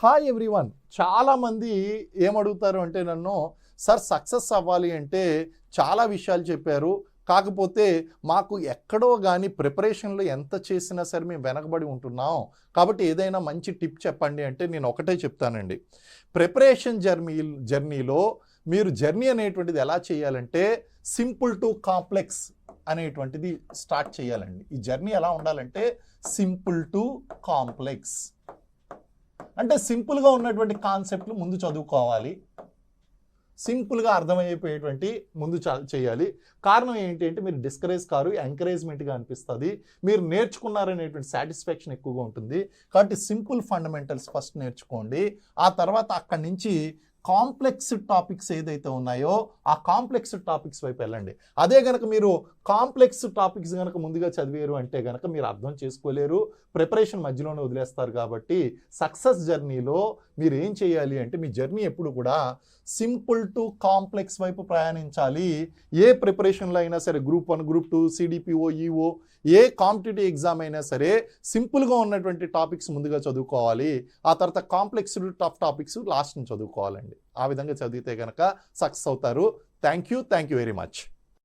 Hi everyone. చాలామంది ఏమడుగుతారు అంటే నన్ను, సార్ సక్సెస్ అవ్వాలి అంటే చాలా విషయాలు చెప్పారు, కాకపోతే మాకు ఎక్కడో కానీ ప్రిపరేషన్లో ఎంత చేసినా సరే మేము వెనకబడి ఉంటున్నాం, కాబట్టి ఏదైనా మంచి టిప్ చెప్పండి అంటే నేను ఒకటే చెప్తానండి. ప్రిపరేషన్ జర్నీలో మీరు జర్నీ అనేటువంటిది ఎలా చేయాలంటే సింపుల్ టు కాంప్లెక్స్ అనేటువంటిది స్టార్ట్ చేయాలండి. ఈ జర్నీ ఎలా ఉండాలంటే సింపుల్ టు కాంప్లెక్స్ అంటే సింపుల్గా ఉన్నటువంటి కాన్సెప్ట్లు ముందు చదువుకోవాలి, సింపుల్గా అర్థమైపోయేటువంటి ముందు చేయాలి. కారణం ఏంటి అంటే మీరు డిస్కరేజ్ కారు, ఎంకరేజ్మెంట్గా అనిపిస్తుంది, మీరు నేర్చుకున్నారనేటువంటి సాటిస్ఫాక్షన్ ఎక్కువగా ఉంటుంది. కాబట్టి సింపుల్ ఫండమెంటల్స్ ఫస్ట్ నేర్చుకోండి. ఆ తర్వాత అక్కడి నుంచి కాంప్లెక్స్ టాపిక్స్ ఏదైతే ఉన్నాయో ఆ కాంప్లెక్స్ టాపిక్స్ వైపు వెళ్ళండి. అదే కనుక మీరు కాంప్లెక్స్ టాపిక్స్ కనుక ముందుగా చదివారు అంటే కనుక మీరు అర్థం చేసుకోలేరు, ప్రిపరేషన్ మధ్యలోనే వదిలేస్తారు. కాబట్టి సక్సెస్ జర్నీలో మీరు ఏం చేయాలి అంటే మీ జర్నీ ఎప్పుడు కూడా సింపుల్ టు కాంప్లెక్స్ వైపు ప్రయాణించాలి. ఏ ప్రిపరేషన్లో అయినా సరే, గ్రూప్ 1, గ్రూప్ 2, CDPO, EO, ఏ కాంపిటేటివ్ ఎగ్జామ్ అయినా సరే సింపుల్గా ఉన్నటువంటి టాపిక్స్ ముందుగా చదువుకోవాలి. ఆ తర్వాత కాంప్లెక్స్ టఫ్ టాపిక్స్ లాస్ట్ని చదువుకోవాలండి. ఆ విధంగా చదివితే కనుక సక్సెస్ అవుతారు. Thank you very much.